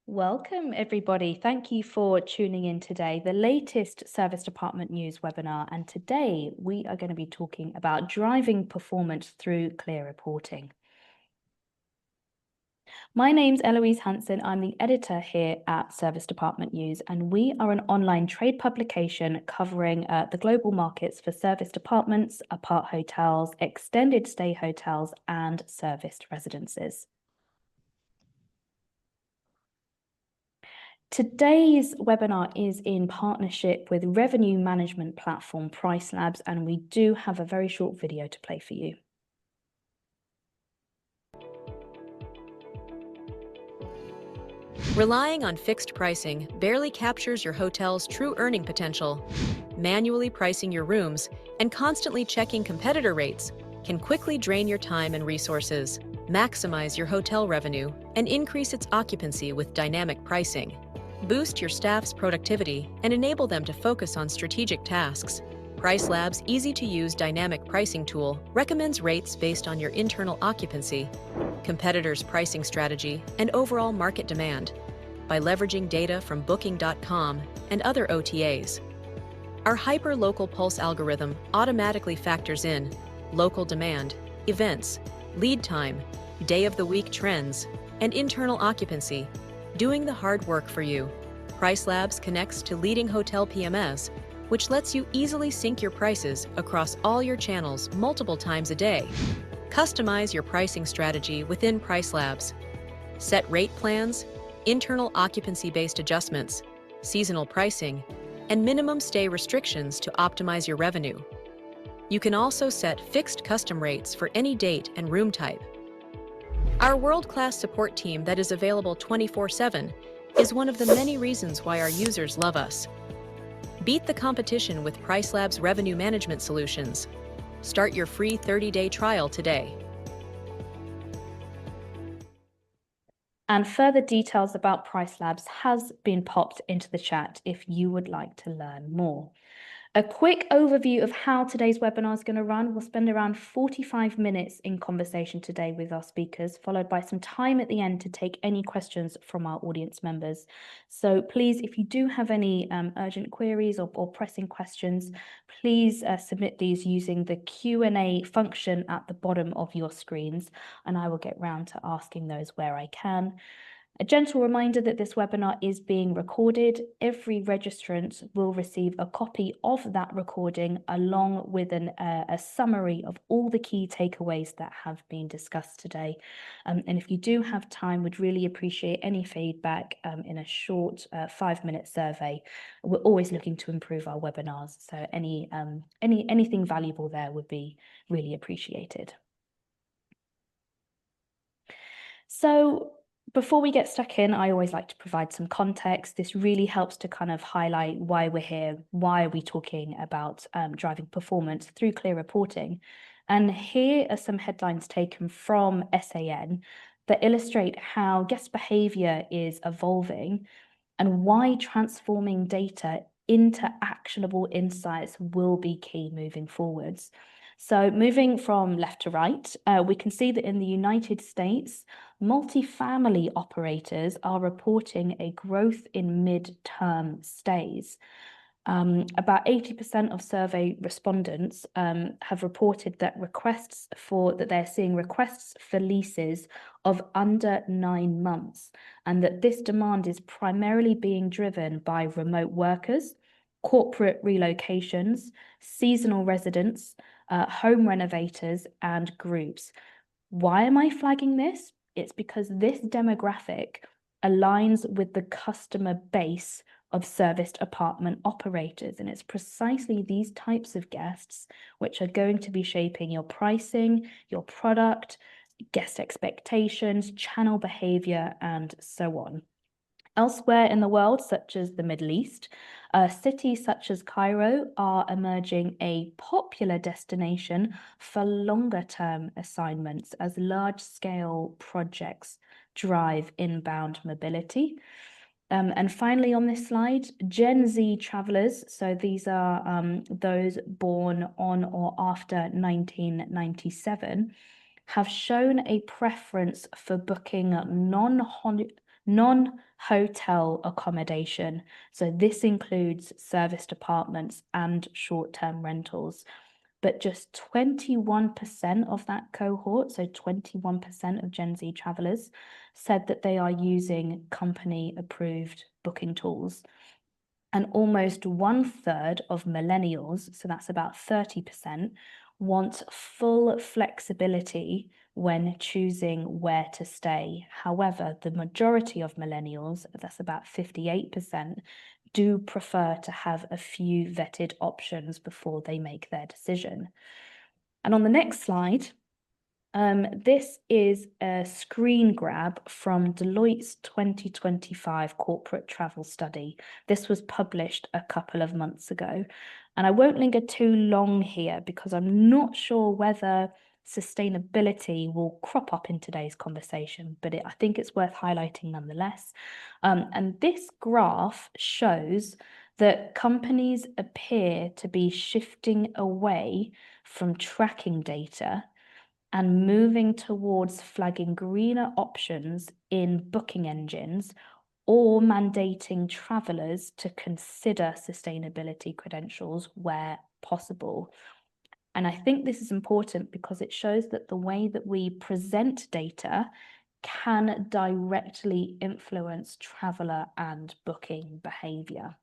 Welcome, everybody. Thank you for tuning in today, the latest Service Department News webinar. And today we are going to be talking about driving performance through clear reporting. My name's Eloise Hanson. I'm the editor here at Service Department News, and we are an online trade publication covering the global markets for service departments, apart hotels, extended stay hotels, and serviced residences. Today's webinar is in partnership with revenue management platform PriceLabs, and we do have a very short video to play for you. Relying on fixed pricing barely captures your hotel's true earning potential. Manually pricing your rooms and constantly checking competitor rates can quickly drain your time and resources. Maximize your hotel revenue and increase its occupancy with dynamic pricing. Boost your staff's productivity and enable them to focus on strategic tasks. PriceLabs' easy-to-use dynamic pricing tool recommends rates based on your internal occupancy, competitors' pricing strategy, and overall market demand by leveraging data from Booking.com and other OTAs. Our hyper-local pulse algorithm automatically factors in local demand, events, lead time, day-of-the-week trends, and internal occupancy, doing the hard work for you. PriceLabs connects to leading hotel PMS, which lets you easily sync your prices across all your channels multiple times a day. Customize your pricing strategy within PriceLabs. Set rate plans, internal occupancy-based adjustments, seasonal pricing, and minimum stay restrictions to optimize your revenue. You can also set fixed custom rates for any date and room type. Our world-class support team that is available 24/7 is one of the many reasons why our users love us. Beat the competition with PriceLabs Revenue Management Solutions. Start your free 30-day trial today. And further details about PriceLabs has been popped into the chat if you would like to learn more. A quick overview of how today's webinar is going to run. We'll spend around 45 minutes in conversation today with our speakers, followed by some time at the end to take any questions from our audience members. So please, if you do have any urgent queries or pressing questions, please submit these using the Q&A function at the bottom of your screens, and I will get round to asking those where I can. A gentle reminder that this webinar is being recorded. Every registrant will receive a copy of that recording along with a summary of all the key takeaways that have been discussed today. And if you do have time, we'd really appreciate any feedback in a short 5-minute survey. We're always looking to improve our webinars, so anything valuable there would be really appreciated. So, before we get stuck in, I always like to provide some context. This really helps to kind of highlight why we're here, why are we talking about driving performance through clear reporting. And here are some headlines taken from SAN that illustrate how guest behavior is evolving and why transforming data into actionable insights will be key moving forwards. So moving from left to right, we can see that in the United States, multifamily operators are reporting a growth in mid-term stays. About 80% of survey respondents have reported that they're seeing requests for leases of under 9 months, and that this demand is primarily being driven by remote workers, corporate relocations, seasonal residents, home renovators, and groups. Why am I flagging this? It's because this demographic aligns with the customer base of serviced apartment operators, and it's precisely these types of guests which are going to be shaping your pricing, your product, guest expectations, channel behavior, and so on. Elsewhere in the world, such as the Middle East, cities such as Cairo are emerging a popular destination for longer-term assignments as large-scale projects drive inbound mobility. And finally on this slide, Gen Z travelers, so these are those born on or after 1997, have shown a preference for booking non-hotel accommodation. So this includes serviced apartments and short-term rentals. But just 21% of that cohort, so 21% of Gen Z travelers, said that they are using company-approved booking tools. And almost 1/3 of millennials, so that's about 30%, want full flexibility when choosing where to stay. However, the majority of millennials, that's about 58%, do prefer to have a few vetted options before they make their decision. And on the next slide, this is a screen grab from Deloitte's 2025 corporate travel study. This was published a couple of months ago. And I won't linger too long here because I'm not sure whether sustainability will crop up in today's conversation, but I think it's worth highlighting nonetheless. And this graph shows that companies appear to be shifting away from tracking data and moving towards flagging greener options in booking engines or mandating travelers to consider sustainability credentials where possible. And I think this is important because it shows that the way that we present data can directly influence traveler and booking behavior.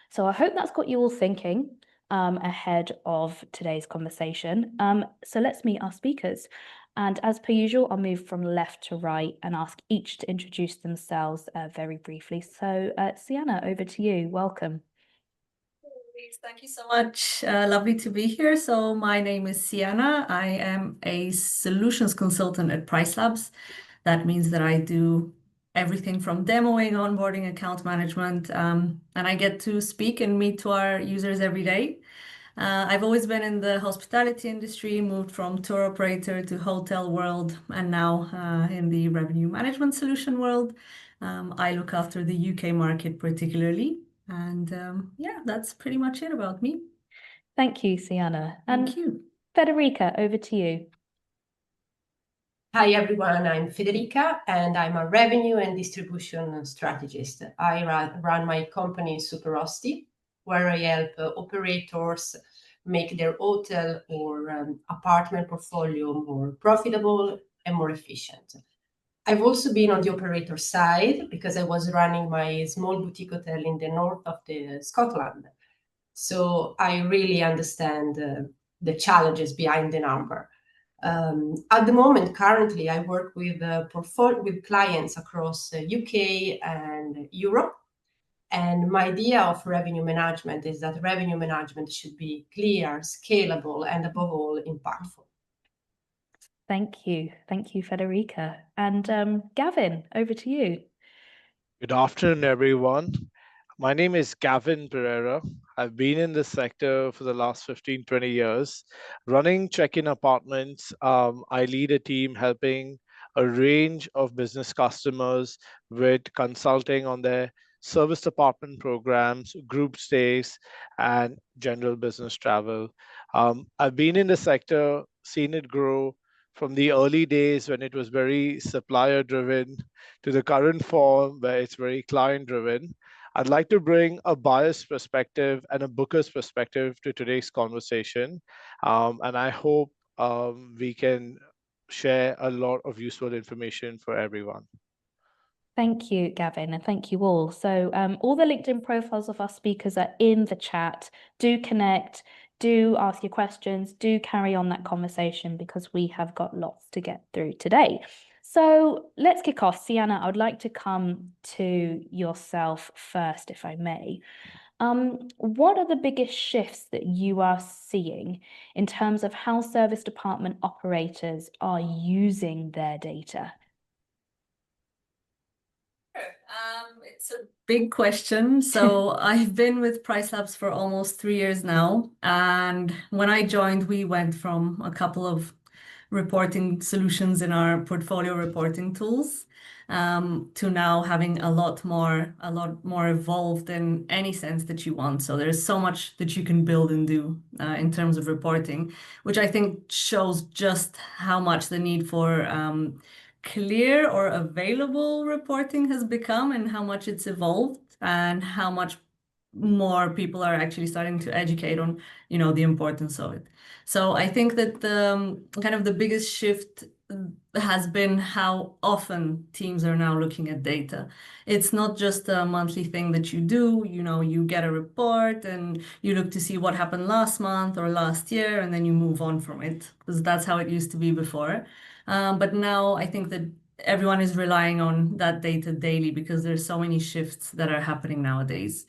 So I hope that's got you all thinking ahead of today's conversation. So let's meet our speakers. And as per usual, I'll move from left to right and ask each to introduce themselves very briefly. So Siana, over to you. Welcome. Thank you so much. Lovely to be here. So my name is Siana. I am a solutions consultant at PriceLabs. That means that I do everything from demoing, onboarding, account management, and I get to speak and meet to our users every day. I've always been in the hospitality industry, moved from tour operator to hotel world, and now in the revenue management solution world. I look after the UK market particularly. And yeah, that's pretty much it about me. Thank you, Siana. Thank you. Federica, over to you. Hi everyone, I'm Federica and I'm a revenue and distribution strategist. I run my company Superosti, where I help operators make their hotel or apartment portfolio more profitable and more efficient. I've also been on the operator side because I was running my small boutique hotel in the north of Scotland. So I really understand the challenges behind the number. At the moment, currently, I work with clients across the UK and Europe. And my idea of revenue management is that revenue management should be clear, scalable, and above all, impactful. Thank you. Thank you, Federica. And Gavin, over to you. Good afternoon, everyone. My name is Gavin Pereira. I've been in this sector for the last 15, 20 years. Running check-in apartments, I lead a team helping a range of business customers with consulting on their service apartment programs, group stays, and general business travel. I've been in the sector, seen it grow from the early days when it was very supplier driven to the current form where it's very client driven. I'd like to bring a biased perspective and a booker's perspective to today's conversation. And I hope we can share a lot of useful information for everyone. Thank you, Gavin, and thank you all. So all the LinkedIn profiles of our speakers are in the chat. Do connect, do ask your questions, do carry on that conversation because we have got lots to get through today. So let's kick off. Siana, I would like to come to yourself first, if I may. What are the biggest shifts that you are seeing in terms of how service department operators are using their data? It's a big question. So I've been with PriceLabs for almost 3 years now. And when I joined, we went from a couple of reporting solutions in our portfolio reporting tools to now having a lot more evolved in any sense that you want. So there's so much that you can build and do in terms of reporting, which I think shows just how much the need for clear or available reporting has become and how much it's evolved and how much more people are actually starting to educate on, the importance of it. So I think that the kind of the biggest shift has been how often teams are now looking at data. It's not just a monthly thing that you do, you get a report and you look to see what happened last month or last year, and then you move on from it, because that's how it used to be before. But now I think that everyone is relying on that data daily because there's so many shifts that are happening nowadays.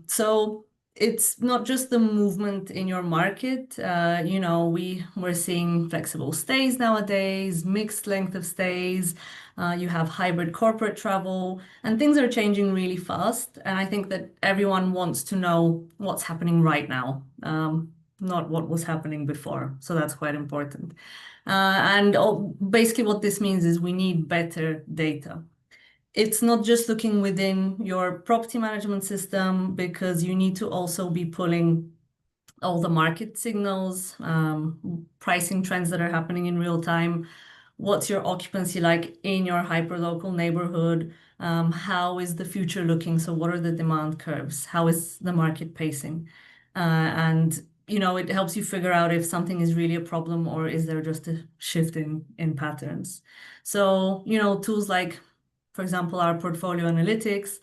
So it's not just the movement in your market. We're seeing flexible stays nowadays, mixed length of stays. You have hybrid corporate travel, and things are changing really fast. And I think that everyone wants to know what's happening right now, not what was happening before. So that's quite important. Basically what this means is we need better data. It's not just looking within your property management system, because you need to also be pulling all the market signals, pricing trends that are happening in real time. What's your occupancy like in your hyperlocal neighborhood? How is the future looking? So what are the demand curves? How is the market pacing? It helps you figure out if something is really a problem or is there just a shift in patterns. So, tools like, for example, our portfolio analytics,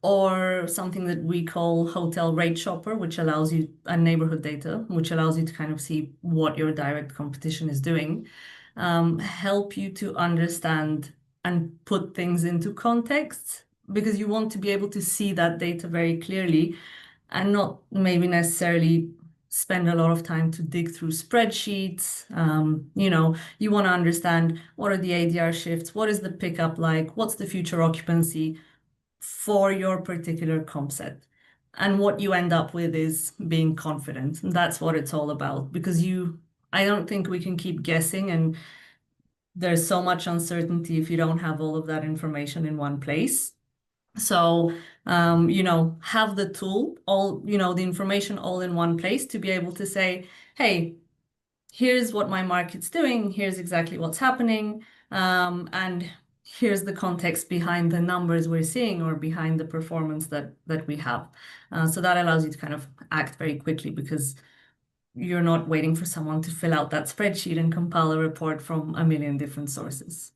or something that we call hotel rate shopper, which allows you, and neighborhood data, which allows you to kind of see what your direct competition is doing, help you to understand and put things into context, because you want to be able to see that data very clearly and not maybe necessarily spend a lot of time to dig through spreadsheets. You want to understand, what are the ADR shifts? What is the pickup like? What's the future occupancy for your particular comp set? And what you end up with is being confident. And that's what it's all about, because I don't think we can keep guessing, and there's so much uncertainty if you don't have all of that information in one place. So, have the tool, the information all in one place to be able to say, hey, here's what my market's doing, here's exactly what's happening, and here's the context behind the numbers we're seeing or behind the performance that we have. So that allows you to kind of act very quickly, because you're not waiting for someone to fill out that spreadsheet and compile a report from a million different sources.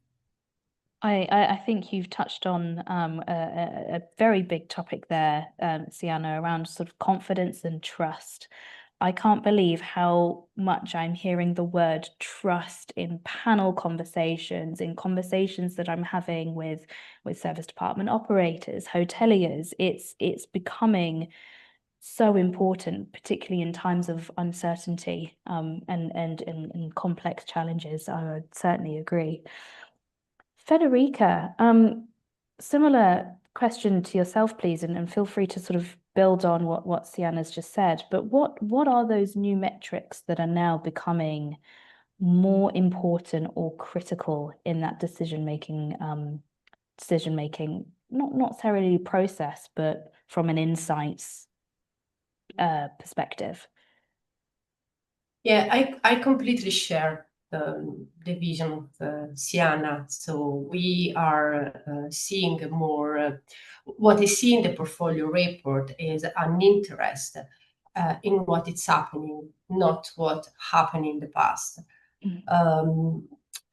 I think you've touched on a very big topic there, Siana, around sort of confidence and trust. I can't believe how much I'm hearing the word trust in panel conversations, in conversations that I'm having with service department operators, hoteliers. It's becoming so important, particularly in times of uncertainty, and complex challenges. I would certainly agree. Federica, similar question to yourself, please, and feel free to sort of build on what Siana's just said. But what are those new metrics that are now becoming more important or critical in that decision making, not necessarily process, but from an insights perspective? Yeah, I completely share the vision of Siana. So we are seeing more, what I see in the portfolio report is an interest in what is happening, not what happened in the past.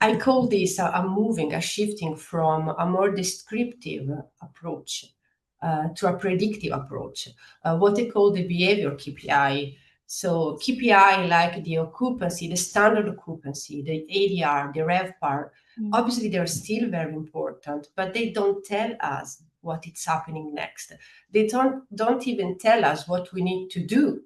I call this a shifting from a more descriptive approach to a predictive approach, what I call the behavior KPI. So KPI like the occupancy, the standard occupancy, the ADR, the RevPAR, obviously they're still very important, but they don't tell us what is happening next. They don't even tell us what we need to do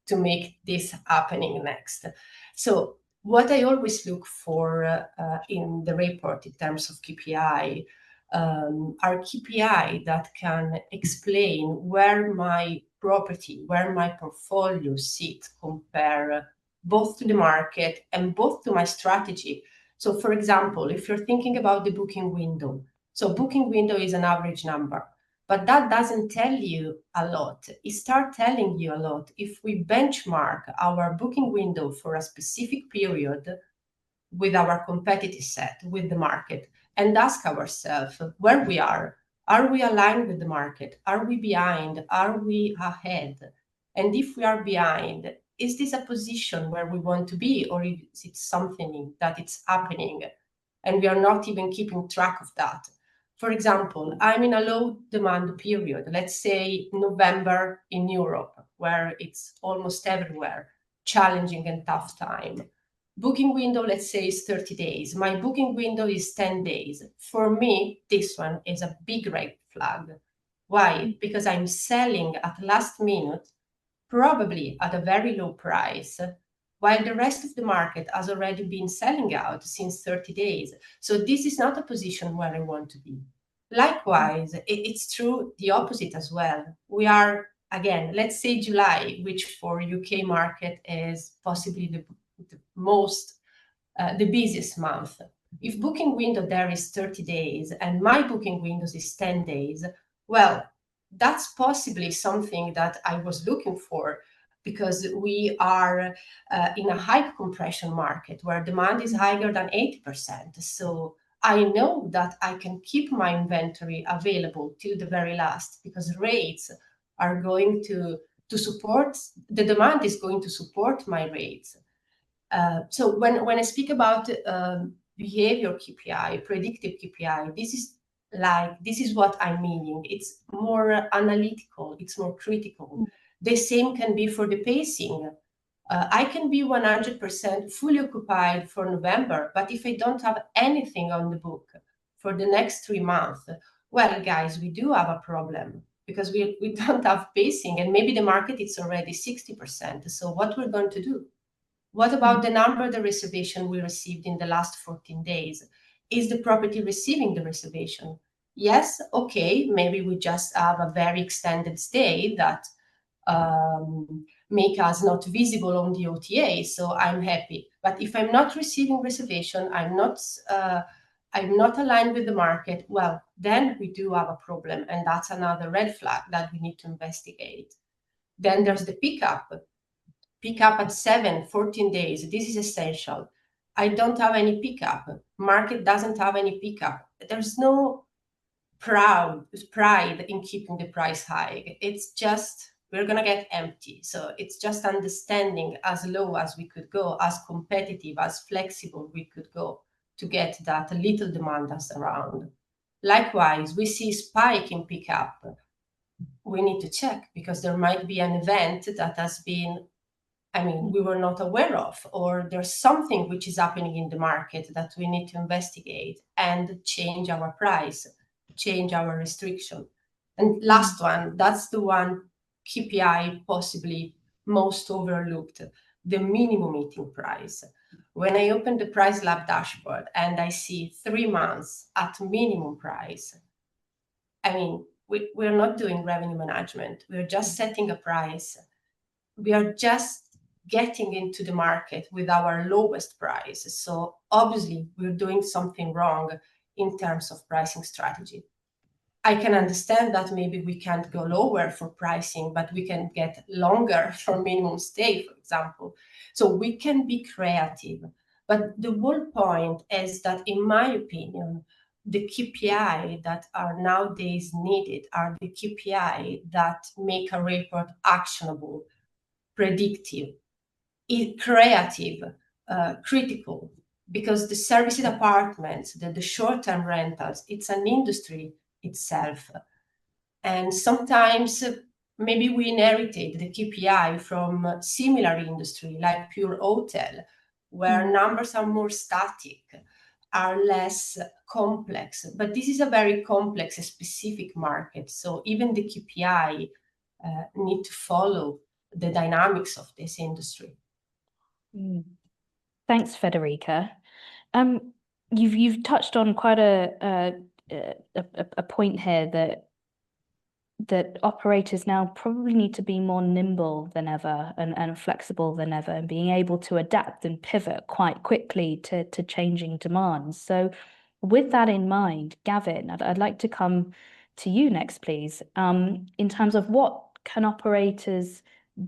to make this happening next. So what I always look for in the report in terms of KPI are KPI that can explain where my property, where my portfolio sits compare both to the market and both to my strategy. So for example, if you're thinking about the booking window, so booking window is an average number, but that doesn't tell you a lot. It starts telling you a lot if we benchmark our booking window for a specific period with our competitive set, with the market, and ask ourselves where we are. Are we aligned with the market? Are we behind? Are we ahead? And if we are behind, is this a position where we want to be, or is it something that it's happening and we are not even keeping track of that? For example, I'm in a low demand period, let's say November in Europe, where it's almost everywhere, challenging and tough time. Booking window, let's say, is 30 days. My booking window is 10 days. For me, this one is a big red flag. Why? Because I'm selling at last minute, probably at a very low price, while the rest of the market has already been selling out since 30 days. So this is not a position where I want to be. Likewise, it's true the opposite as well. We are, again, let's say July, which for UK market is possibly the most, the busiest month. If booking window there is 30 days and my booking windows is 10 days, well, that's possibly something that I was looking for, because we are in a high compression market where demand is higher than 80%. So I know that I can keep my inventory available till the very last, because rates are going to support, the demand is going to support my rates. So when I speak about behavior KPI, predictive KPI, this is what I'm meaning. It's more analytical, it's more critical. The same can be for the pacing. I can be 100% fully occupied for November, but if I don't have anything on the book for the next 3 months, well, guys, we do have a problem, because we don't have pacing, and maybe the market is already 60%. So what we're going to do? What about the number of the reservation we received in the last 14 days? Is the property receiving the reservation? Yes, okay, maybe we just have a very extended stay that make us not visible on the OTA, so I'm happy. But if I'm not receiving reservation, I'm not aligned with the market, well, then we do have a problem, and that's another red flag that we need to investigate. Then there's the pickup at 14 days. This is essential. I don't have any pickup. Market doesn't have any pickup. There's no pride in keeping the price high. It's just, we're going to get empty. So it's just understanding as low as we could go, as competitive, as flexible we could go to get that little demand that's around. Likewise, we see spike in pickup. We need to check, because there might be an event that has been, we were not aware of, or there's something which is happening in the market that we need to investigate and change our price, change our restriction. And last one, that's the one KPI possibly most overlooked, the minimum meeting price. When I open the PriceLab dashboard and I see 3 months at minimum price, we're not doing revenue management. We're just setting a price. We are just getting into the market with our lowest price. So obviously we're doing something wrong in terms of pricing strategy. I can understand that maybe we can't go lower for pricing, but we can get longer for minimum stay, for example. So we can be creative. But the whole point is that, in my opinion, the KPI that are nowadays needed are the KPI that make a report actionable, predictive, creative, critical, because the serviced apartments, the short-term rentals, it's an industry itself. And sometimes maybe we inherited the KPI from similar industry like pure hotel, where numbers are more static, are less complex. But this is a very complex, specific market. So even the KPI need to follow the dynamics of this industry. Thanks, Federica. You've touched on quite a point here that operators now probably need to be more nimble than ever and flexible than ever, and being able to adapt and pivot quite quickly to changing demands. So with that in mind, Gavin, I'd like to come to you next, please, in terms of what can operators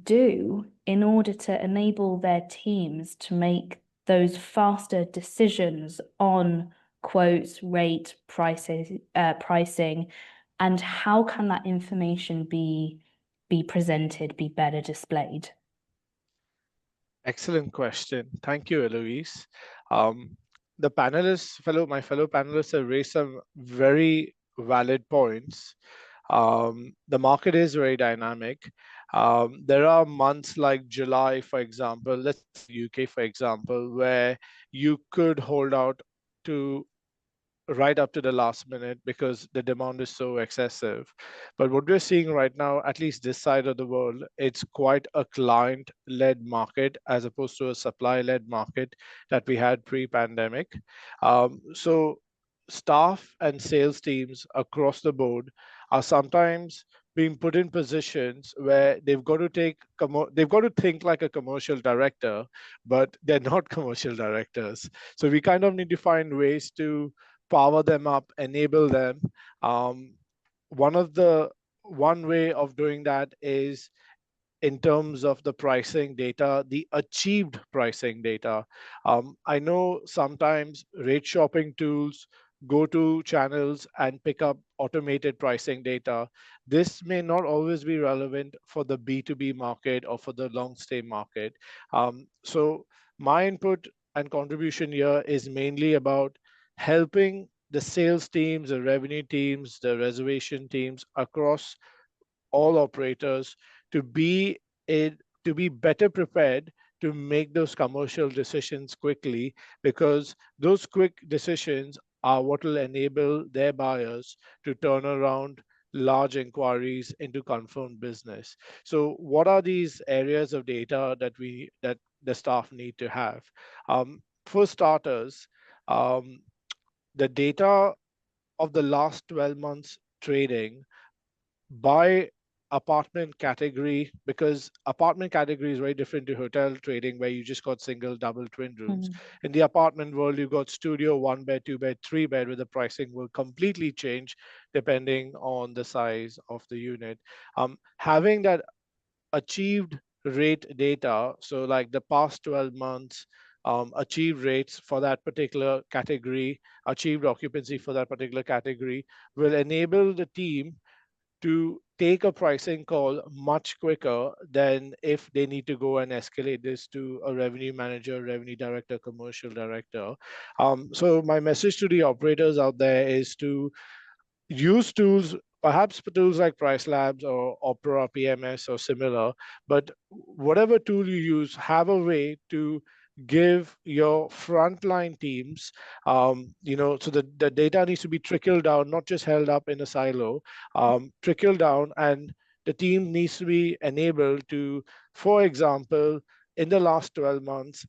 do in order to enable their teams to make those faster decisions on quotes, rate, prices, pricing, and how can that information be presented, be better displayed? Excellent question. Thank you, Eloise. The panelists, my fellow panelists have raised some very valid points. The market is very dynamic. There are months like July, for example, let's UK, for example, where you could hold out to right up to the last minute because the demand is so excessive. But what we're seeing right now, at least this side of the world, it's quite a client-led market as opposed to a supply-led market that we had pre-pandemic. So staff and sales teams across the board are sometimes being put in positions where they've got to think like a commercial director, but they're not commercial directors. So we kind of need to find ways to power them up, enable them. Um, one way of doing that is in terms of the pricing data, the achieved pricing data. I know sometimes rate shopping tools go to channels and pick up automated pricing data. This may not always be relevant for the B2B market or for the long stay market. So my input and contribution here is mainly about helping the sales teams, the revenue teams, the reservation teams across all operators to be to be better prepared to make those commercial decisions quickly, because those quick decisions are what will enable their buyers to turn around large inquiries into confirmed business. So what are these areas of data that the staff need to have? For starters, the data of the last 12 months trading by apartment category, because apartment category is very different to hotel trading where you just got single, double, twin rooms. In the apartment world, you've got studio, 1 bed, 2 bed, 3 bed, where the pricing will completely change depending on the size of the unit. Having that achieved rate data, so like the past 12 months, achieved rates for that particular category, achieved occupancy for that particular category, will enable the team to take a pricing call much quicker than if they need to go and escalate this to a revenue manager, revenue director, commercial director. So my message to the operators out there is to use tools, perhaps tools like PriceLabs or Opera PMS or similar, but whatever tool you use, have a way to give your frontline teams, so the data needs to be trickled down, not just held up in a silo, trickled down, and the team needs to be enabled to, for example, in the last 12 months,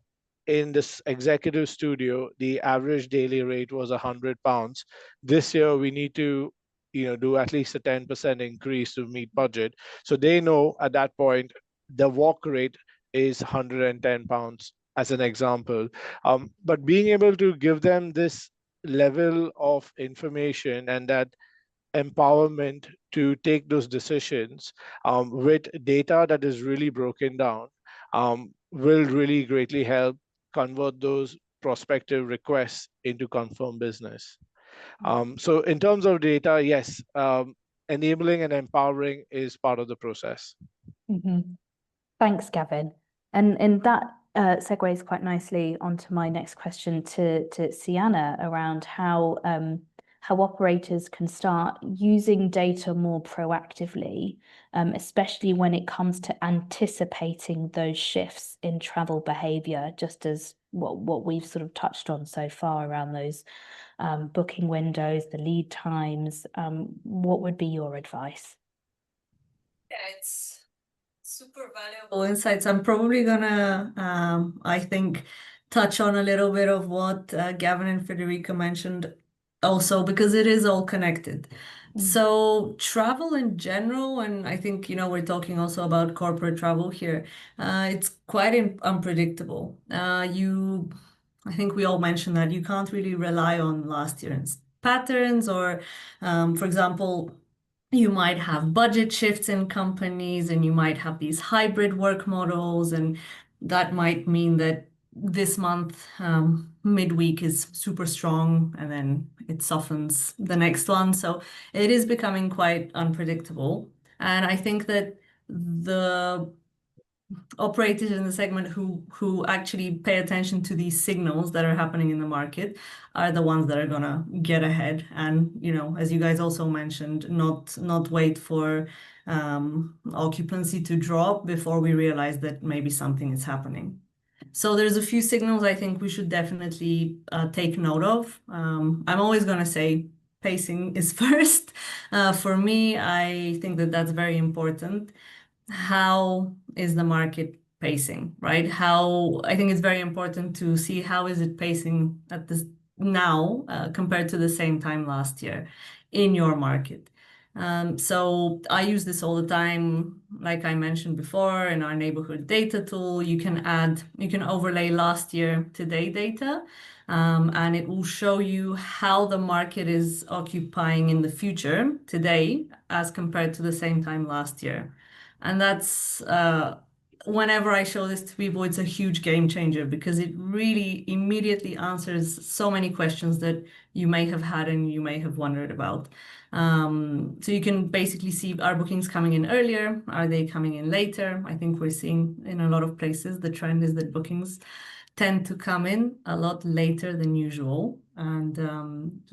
in this executive studio, the average daily rate was £100. This year, we need to, do at least a 10% increase to meet budget. So they know at that point, the walk rate is £110, as an example. But being able to give them this level of information and that empowerment to take those decisions with data that is really broken down will really greatly help convert those prospective requests into confirmed business. So in terms of data, yes, enabling and empowering is part of the process. Thanks, Gavin. And that segues quite nicely onto my next question to Siana around how operators can start using data more proactively, especially when it comes to anticipating those shifts in travel behavior, just as what we've sort of touched on so far around those booking windows, the lead times. What would be your advice? Yeah, it's super valuable insights. I'm probably gonna, I think, touch on a little bit of what Gavin and Federica mentioned also, because it is all connected. So travel in general, and I think, we're talking also about corporate travel here, it's quite unpredictable. I think we all mentioned that you can't really rely on last year's patterns, or, for example, you might have budget shifts in companies and you might have these hybrid work models, and that might mean that this month, midweek is super strong, and then it softens the next one. So it is becoming quite unpredictable. And I think that the operators in the segment who actually pay attention to these signals that are happening in the market are the ones that are gonna get ahead. And as you guys also mentioned, not wait for occupancy to drop before we realize that maybe something is happening. So there's a few signals I think we should definitely take note of. I'm always gonna say pacing is first. For me, I think that that's very important. How is the market pacing, right? I think it's very important to see how is it pacing at this now compared to the same time last year in your market. So I use this all the time, like I mentioned before, in our neighborhood data tool. You can overlay last year today data, and it will show you how the market is occupying in the future today as compared to the same time last year. And that's whenever I show this to people, it's a huge game changer because it really immediately answers so many questions that you may have had and you may have wondered about. So you can basically see, are bookings coming in earlier? Are they coming in later? I think we're seeing in a lot of places the trend is that bookings tend to come in a lot later than usual. And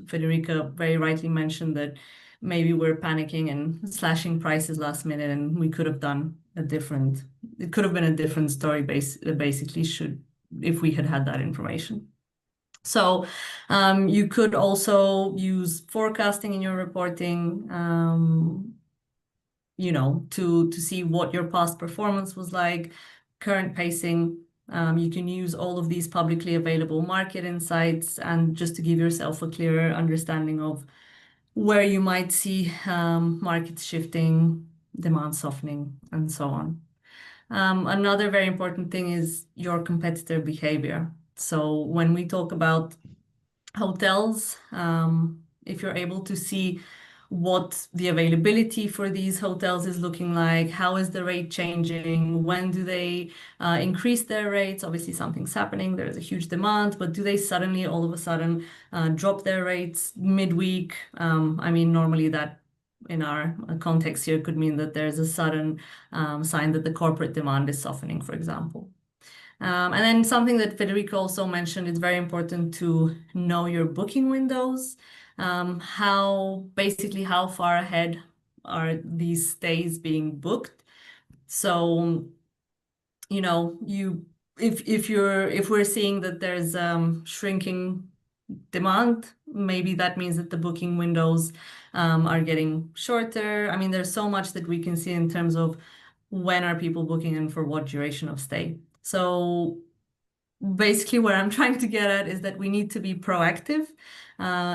Federica very rightly mentioned that maybe we're panicking and slashing prices last minute, and we could have done it could have been a different story basically if we had that information. So you could also use forecasting in your reporting, to see what your past performance was like, current pacing. You can use all of these publicly available market insights and just to give yourself a clearer understanding of where you might see markets shifting, demand softening, and so on. Another very important thing is your competitor behavior. So when we talk about hotels, if you're able to see what the availability for these hotels is looking like, how is the rate changing, when do they increase their rates? Obviously, something's happening, there's a huge demand, but do they suddenly, all of a sudden, drop their rates midweek? I mean, normally that in our context here could mean that there's a sudden sign that the corporate demand is softening, for example. And then something that Federico also mentioned, it's very important to know your booking windows. How far ahead are these stays being booked? So, if we're seeing that there's shrinking demand, maybe that means that the booking windows are getting shorter. I mean, there's so much that we can see in terms of when are people booking and for what duration of stay. So basically where I'm trying to get at is that we need to be proactive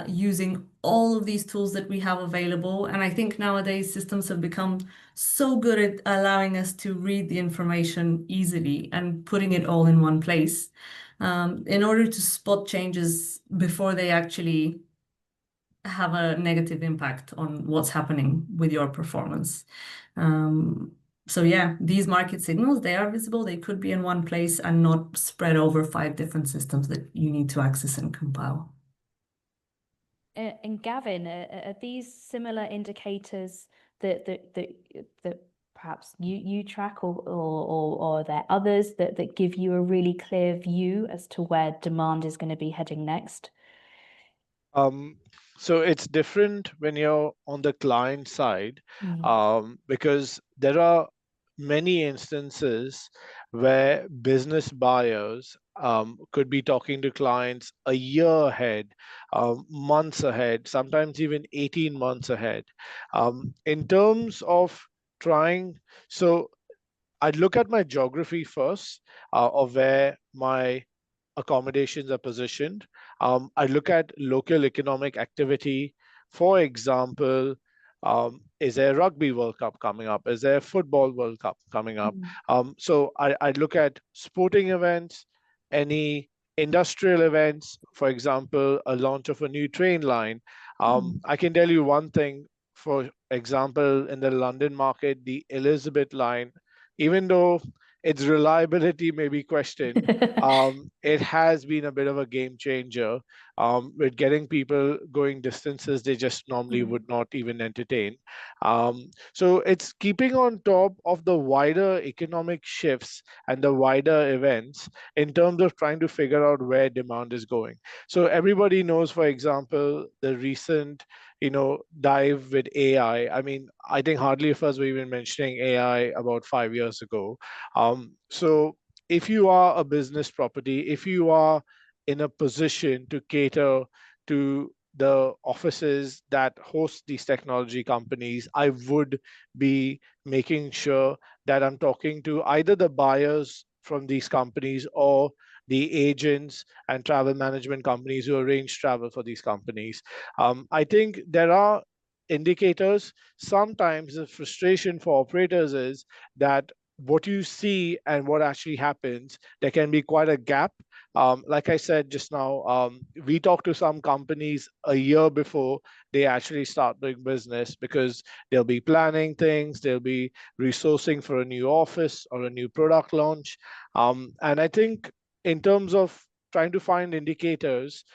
using all of these tools that we have available. And I think nowadays systems have become so good at allowing us to read the information easily and putting it all in one place in order to spot changes before they actually have a negative impact on what's happening with your performance. So yeah, these market signals, they are visible. They could be in one place and not spread over 5 different systems that you need to access and compile. And Gavin, are these similar indicators that perhaps you track, or are there others that give you a really clear view as to where demand is going to be heading next? So it's different when you're on the client side, because there are many instances where business buyers could be talking to clients a year ahead, months ahead, sometimes even 18 months ahead. In terms of so I'd look at my geography first, of where my accommodations are positioned. I look at local economic activity. For example, is there a Rugby World Cup coming up? Is there a Football World Cup coming up? So I look at sporting events, any industrial events, for example, a launch of a new train line. I can tell you one thing, for example, in the London market, the Elizabeth line, even though its reliability may be questioned, it has been a bit of a game changer with getting people going distances they just normally would not even entertain. So it's keeping on top of the wider economic shifts and the wider events in terms of trying to figure out where demand is going. So everybody knows, for example, the recent dive with AI. I mean, I think hardly of us were even mentioning AI about 5 years ago. So if you are a business property, if you are in a position to cater to the offices that host these technology companies, I would be making sure that I'm talking to either the buyers from these companies or the agents and travel management companies who arrange travel for these companies. I think there are indicators. Sometimes the frustration for operators is that what you see and what actually happens, there can be quite a gap. Like I said just now, we talk to some companies a year before they actually start doing business because they'll be planning things, they'll be resourcing for a new office or a new product launch. And I think in terms of trying to find indicators,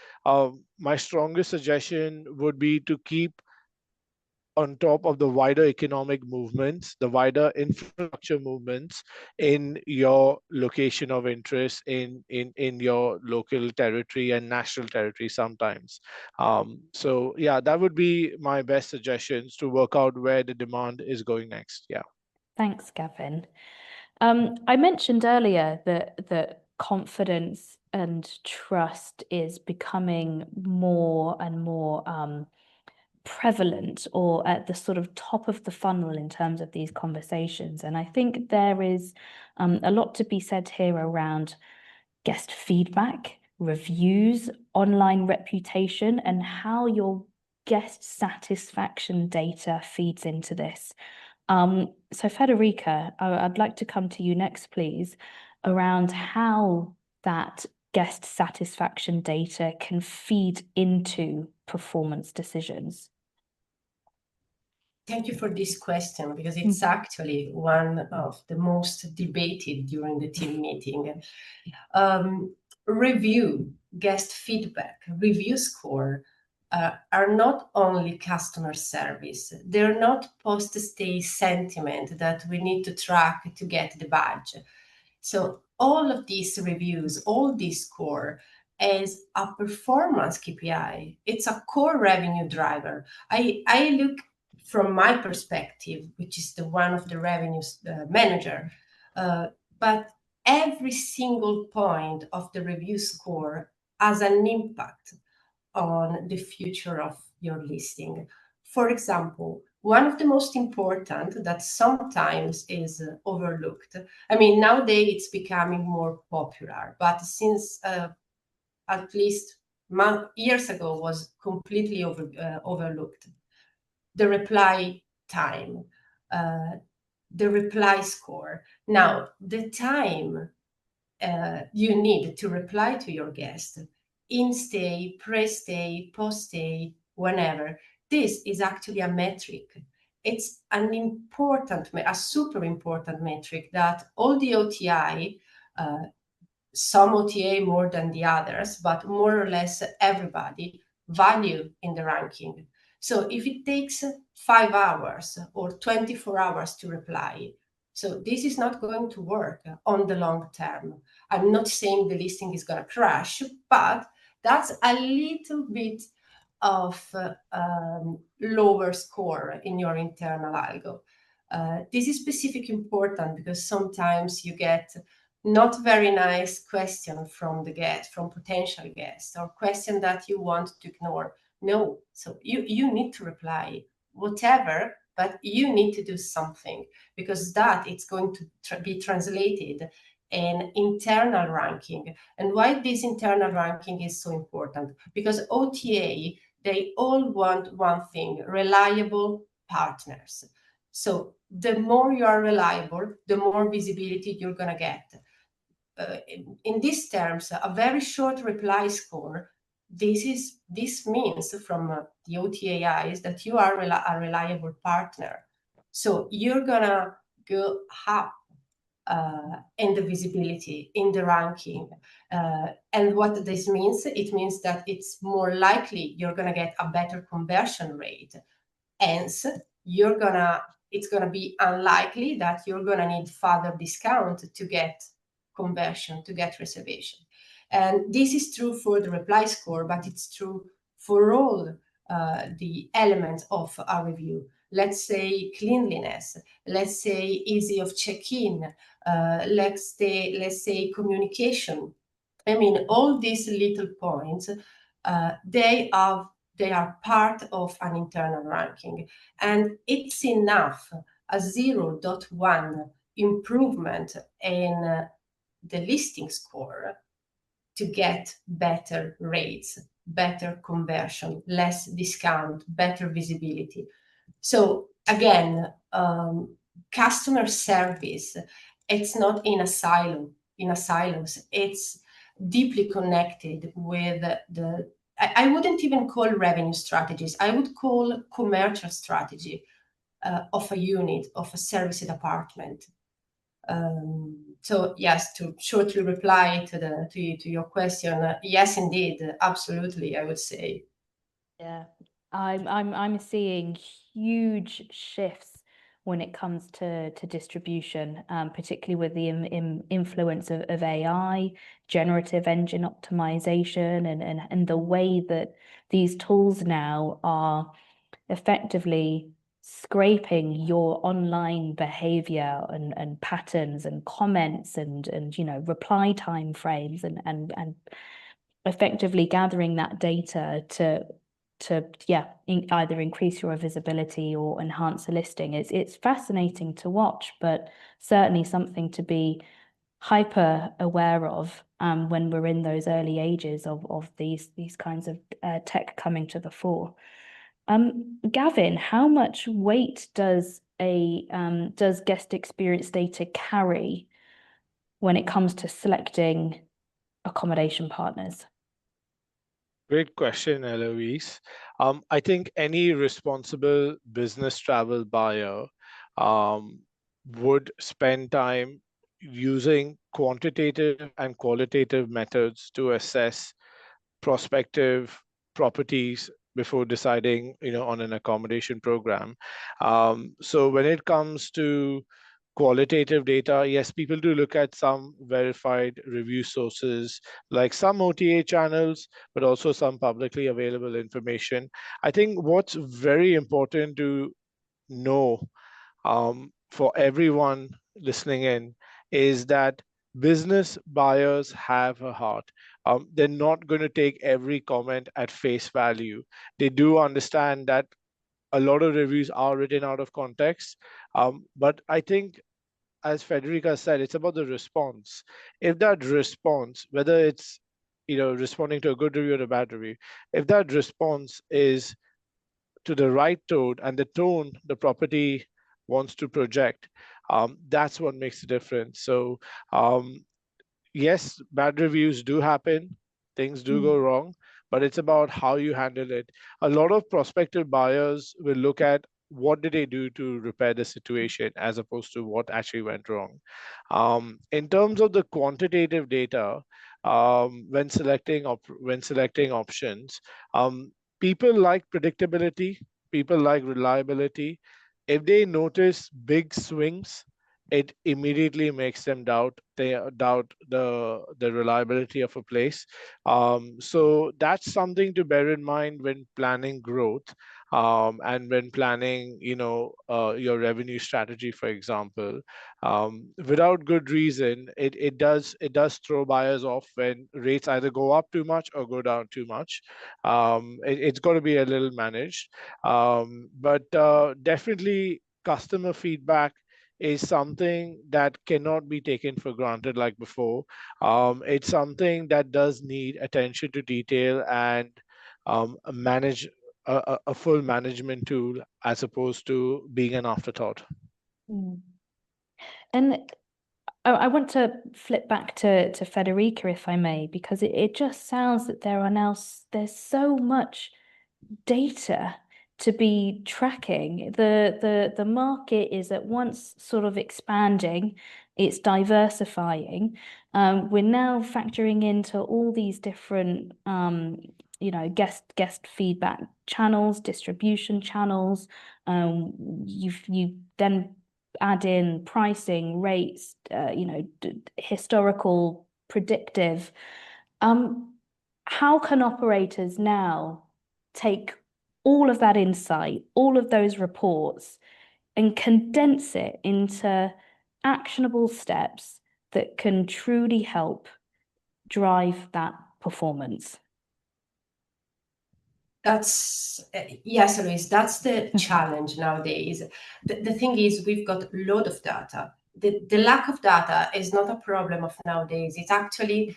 my strongest suggestion would be to keep on top of the wider economic movements, the wider infrastructure movements in your location of interest, in your local territory and national territory sometimes. So yeah, that would be my best suggestions to work out where the demand is going next. Yeah. Thanks, Gavin. I mentioned earlier that confidence and trust is becoming more and more prevalent, or at the sort of top of the funnel in terms of these conversations. And I think there is a lot to be said here around guest feedback, reviews, online reputation, and how your guest satisfaction data feeds into this. So Federica, I'd like to come to you next, please, around how that guest satisfaction data can feed into performance decisions. Thank you for this question, because it's actually one of the most debated during the team meeting. Review, guest feedback, review score are not only customer service. They're not post-stay sentiment that we need to track to get the badge. So all of these reviews, all this score as a performance KPI, it's a core revenue driver. I look from my perspective, which is the one of the revenue manager, but every single point of the review score has an impact on the future of your listing. For example, one of the most important that sometimes is overlooked. I mean, nowadays it's becoming more popular, but since at least years ago was completely overlooked. The reply time, the reply score. Now, the time you need to reply to your guest, in-stay, pre-stay, post-stay, whenever, this is actually a metric. It's an important, a super important metric that all the OTI, some OTA more than the others, but more or less everybody value in the ranking. So if it takes 5 hours or 24 hours to reply, so this is not going to work on the long term. I'm not saying the listing is going to crash, but that's a little bit of lower score in your internal algo. This is specifically important because sometimes you get not very nice question from the guest, from potential guests, or question that you want to ignore. No, so you need to reply whatever, but you need to do something, because that it's going to be translated in internal ranking. And why this internal ranking is so important? Because OTA, they all want one thing: reliable partners. So the more you are reliable, the more visibility you're going to get. In these terms, a very short reply score, this means from the OTA eyes that you are a reliable partner. So you're gonna go up and the visibility in the ranking. And what this means, it means that it's more likely you're going to get a better conversion rate. Hence, it's going to be unlikely that you're going to need further discount to get conversion, to get reservation. And this is true for the reply score, but it's true for all the elements of a review. Let's say cleanliness, let's say easy of check-in, let's say communication. I mean, all these little points, they are part of an internal ranking, and it's enough. A 0.1 improvement in the listing score to get better rates, better conversion, less discount, better visibility. So again, customer service, it's not in a silos. It's deeply connected with I wouldn't even call revenue strategies. I would call commercial strategy of a unit, of a service department. So yes, to shortly reply to your question, yes, indeed, absolutely, I would say. Yeah, I'm seeing huge shifts when it comes to distribution, particularly with the influence of AI, generative engine optimization, and the way that these tools now are effectively scraping your online behavior and patterns and comments and reply time frames and effectively gathering that data to either increase your visibility or enhance the listing. It's fascinating to watch, but certainly something to be hyper aware of when we're in those early ages of these kinds of tech coming to the fore. Gavin, how much weight does guest experience data carry when it comes to selecting accommodation partners? Great question, Eloise. I think any responsible business travel buyer would spend time using quantitative and qualitative methods to assess prospective properties before deciding, on an accommodation program. So when it comes to qualitative data, yes, people do look at some verified review sources, like some OTA channels, but also some publicly available information. I think what's very important to know for everyone listening in is that business buyers have a heart. They're not going to take every comment at face value. They do understand that a lot of reviews are written out of context. But I think, as Federica said, it's about the response. If that response, whether it's responding to a good review or a bad review, if that response is to the right tone and the tone the property wants to project, that's what makes the difference. So yes, bad reviews do happen, things do go wrong, but it's about how you handle it. A lot of prospective buyers will look at what did they do to repair the situation as opposed to what actually went wrong. In terms of the quantitative data, when selecting options, people like predictability, people like reliability. If they notice big swings, it immediately makes them doubt the reliability of a place. So that's something to bear in mind when planning growth, and when planning, your revenue strategy, for example. Without good reason, it does throw buyers off when rates either go up too much or go down too much. It's got to be a little managed, but definitely customer feedback is something that cannot be taken for granted like before. It's something that does need attention to detail and manage a full management tool as opposed to being an afterthought. And I want to flip back to Federica, if I may, because it just sounds that there's so much data to be tracking. The market is at once sort of expanding, it's diversifying. We're now factoring into all these different, guest feedback channels, distribution channels. You then add in pricing, rates, historical, predictive. How can operators now take all of that insight, all of those reports, and condense it into actionable steps that can truly help drive that performance? That's yes, Eloise, that's the challenge nowadays. The thing is, we've got a lot of data. The lack of data is not a problem of nowadays. It's actually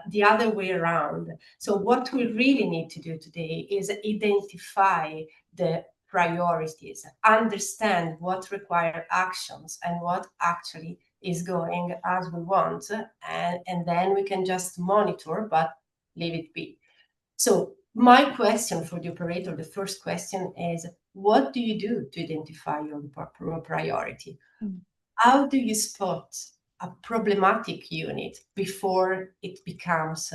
the other way around. So what we really need to do today is identify the priorities, understand what require actions and what actually is going as we want, and then we can just monitor, but leave it be. So my question for the operator, the first question is, what do you do to identify your priority? How do you spot a problematic unit before it becomes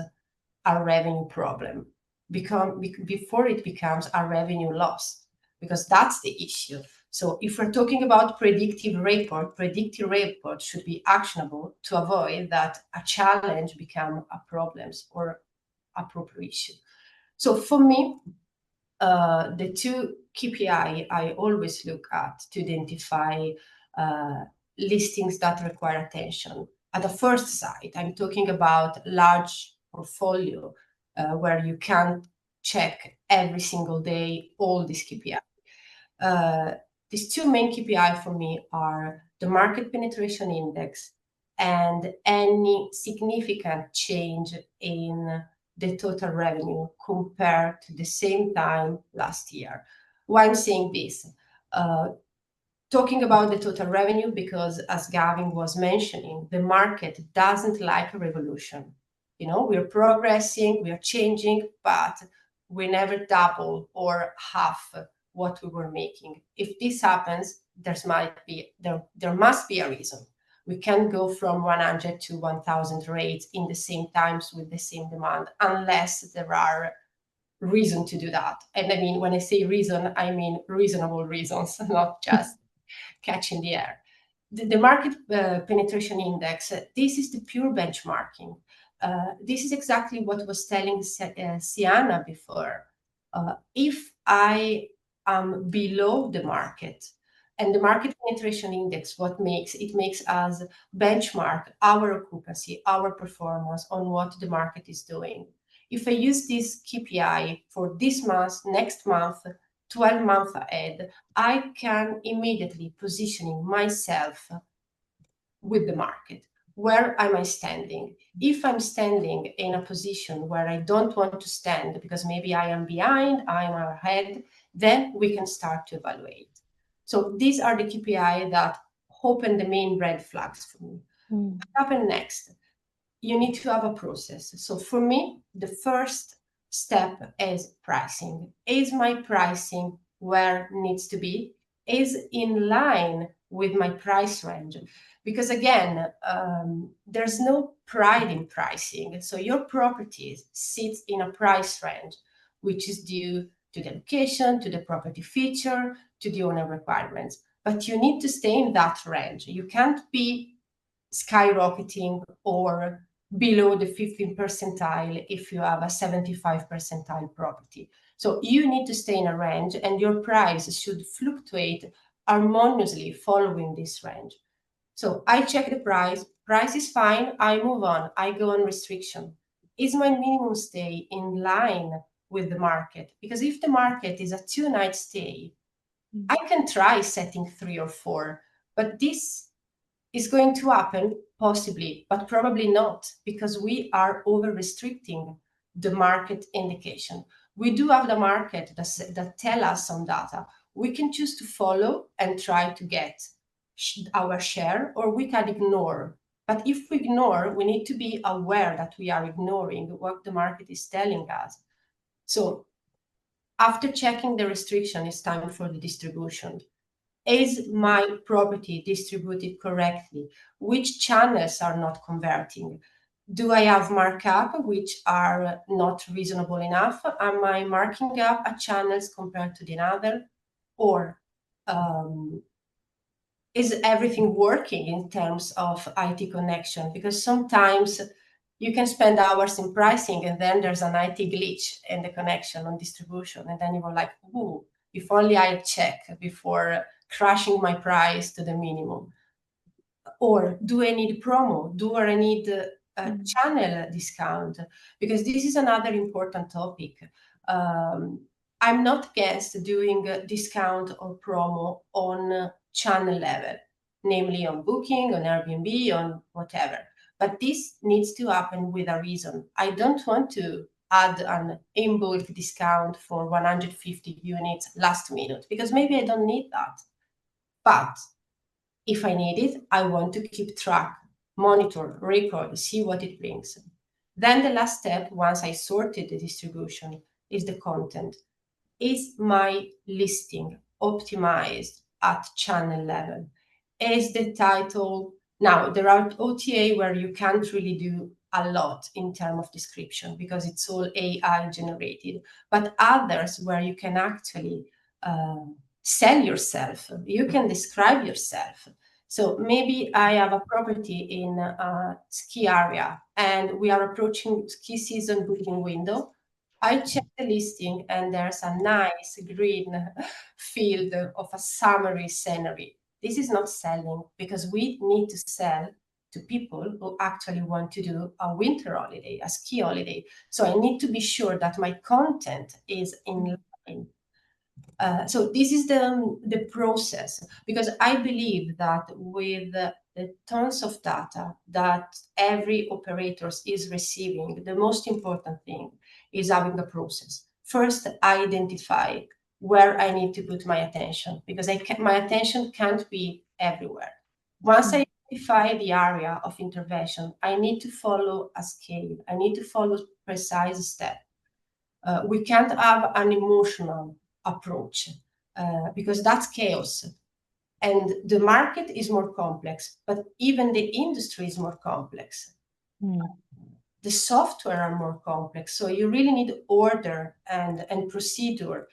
a revenue problem, before it becomes a revenue loss? Because that's the issue. So if we're talking about predictive report should be actionable to avoid that a challenge become a problems or a proper issue. So for me, the two KPI I always look at to identify listings that require attention. At the first sight, I'm talking about large portfolio where you can check every single day all these KPI. These two main KPI for me are the market penetration index and any significant change in the total revenue compared to the same time last year. Why I'm saying this? Talking about the total revenue, because as Gavin was mentioning, the market doesn't like a revolution. We're progressing, we are changing, but we never double or half what we were making. If this happens, there must be a reason. We can't go from 100 to 1,000 rates in the same times with the same demand unless there are reasons to do that. And I mean, when I say reason, I mean reasonable reasons, not just catching the air. The market penetration index, this is the pure benchmarking. This is exactly what was telling Siana before. If I am below the market, and the market penetration index, makes us benchmark our occupancy, our performance on what the market is doing. If I use this KPI for this month, next month, 12 months ahead, I can immediately positioning myself with the market. Where am I standing? If I'm standing in a position where I don't want to stand because maybe I am behind, I'm ahead, then we can start to evaluate. So these are the KPI that open the main red flags for me. What happens next? You need to have a process. So for me, the first step is pricing. Is my pricing where it needs to be? Is in line with my price range? Because again, there's no pride in pricing. So your properties sit in a price range, which is due to the location, to the property feature, to the owner requirements. But you need to stay in that range. You can't be skyrocketing or below the 15th percentile if you have a 75th percentile property. So you need to stay in a range, and your price should fluctuate harmoniously following this range. So I check the price is fine, I move on, I go on restriction. Is my minimum stay in line with the market? Because if the market is a 2-night stay, I can try setting 3 or 4, but this is going to happen possibly, but probably not, because we are over restricting the market indication. We do have the market that tell us some data. We can choose to follow and try to get our share, or we can ignore. But if we ignore, we need to be aware that we are ignoring what the market is telling us. So after checking the restriction, it's time for the distribution. Is my property distributed correctly? Which channels are not converting? Do I have markup which are not reasonable enough? Am I marking up at channels compared to the other? Or is everything working in terms of IT connection? Because sometimes you can spend hours in pricing and then there's an IT glitch in the connection on distribution. And then you're like, ooh, if only I check before crashing my price to the minimum. Or do I need promo? Do I need a channel discount? Because this is another important topic. I'm not against doing a discount or promo on channel level, namely on Booking, on Airbnb, on whatever. But this needs to happen with a reason. I don't want to add an in-bulk discount for 150 units last minute, because maybe I don't need that. But if I need it, I want to keep track, monitor, record, see what it brings. Then the last step, once I sorted the distribution, is the content. Is my listing optimized at channel level? Is the title... Now, there are OTA where you can't really do a lot in terms of description because it's all AI generated, but others where you can actually sell yourself, you can describe yourself. So maybe I have a property in a ski area and we are approaching ski season booking window. I check the listing and there's a nice green field of a summery scenery. This is not selling because we need to sell to people who actually want to do a winter holiday, a ski holiday. So I need to be sure that my content is in line. So this is the process, because I believe that with the tons of data that every operator is receiving, the most important thing is having a process. First, I identify where I need to put my attention, because my attention can't be everywhere. Once I identify the area of intervention, I need to follow a scale. I need to follow precise steps. We can't have an emotional approach because that's chaos. And the market is more complex, but even the industry is more complex. The software are more complex. So you really need order and procedure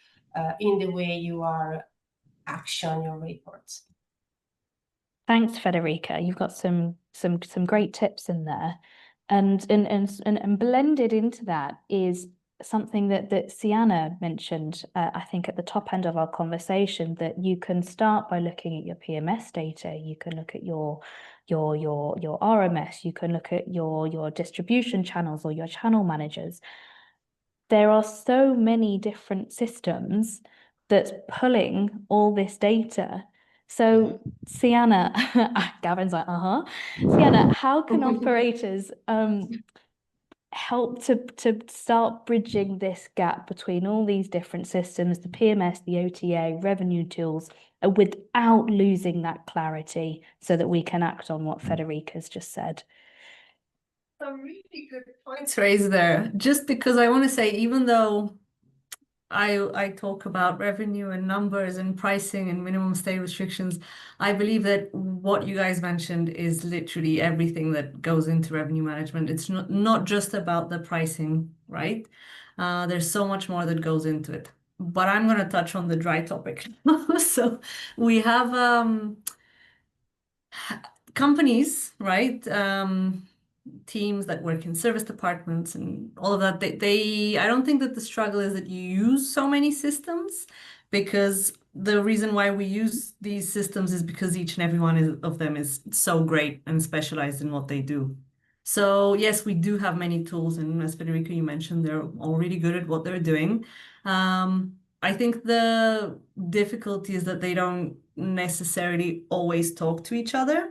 in the way you are action your reports. Thanks, Federica. You've got some great tips in there. And blended into that is something that Siana mentioned, I think at the top end of our conversation, that you can start by looking at your PMS data, you can look at your RMS, you can look at your distribution channels or your channel managers. There are so many different systems that's pulling all this data. So Siana, Gavin's like, Siana, how can operators help to start bridging this gap between all these different systems, the PMS, the OTA, revenue tools, without losing that clarity so that we can act on what Federica's just said? Some really good points raised there. Just because I want to say, even though I talk about revenue and numbers and pricing and minimum stay restrictions, I believe that what you guys mentioned is literally everything that goes into revenue management. It's not just about the pricing, right? There's so much more that goes into it. But I'm going to touch on the dry topic. So we have companies, right? Teams that work in service departments and all of that. I don't think that the struggle is that you use so many systems, because the reason why we use these systems is because each and every one of them is so great and specialized in what they do. So yes, we do have many tools, and as Federica, you mentioned, they're all really good at what they're doing. I think the difficulty is that they don't necessarily always talk to each other.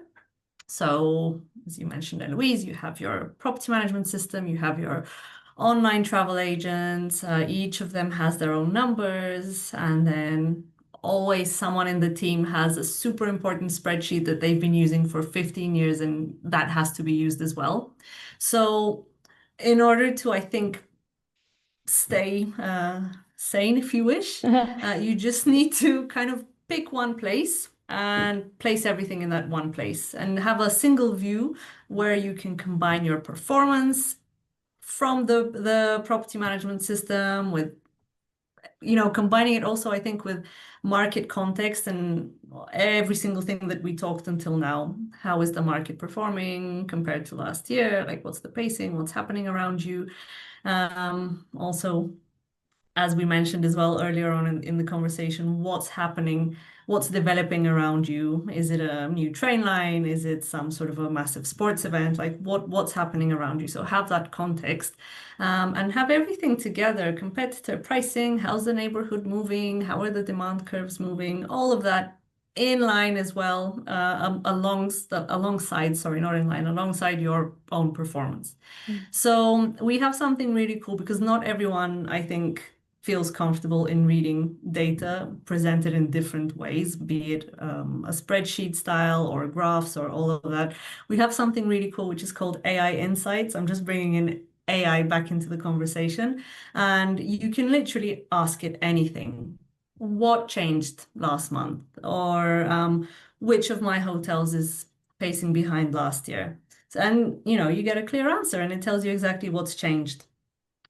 So, as you mentioned, Eloise, you have your property management system, you have your online travel agents, each of them has their own numbers, and then always someone in the team has a super important spreadsheet that they've been using for 15 years, and that has to be used as well. So, in order to, I think, stay sane, if you wish, you just need to kind of pick one place and place everything in that one place and have a single view where you can combine your performance from the property management system with, combining it also, I think, with market context and every single thing that we talked until now. How is the market performing compared to last year? Like, what's the pacing? What's happening around you? Also, as we mentioned as well earlier on in the conversation, what's happening, what's developing around you? Is it a new train line? Is it some sort of a massive sports event? Like what's happening around you? So have that context, and have everything together, competitor pricing, how's the neighborhood moving? How are the demand curves moving? All of that in line as well, alongside, sorry, not in line, alongside your own performance. So we have something really cool because not everyone, I think, feels comfortable in reading data presented in different ways, be it a spreadsheet style or graphs or all of that. We have something really cool, which is called AI Insights. I'm just bringing in AI back into the conversation, and you can literally ask it anything. What changed last month? Or which of my hotels is pacing behind last year? And you get a clear answer and it tells you exactly what's changed.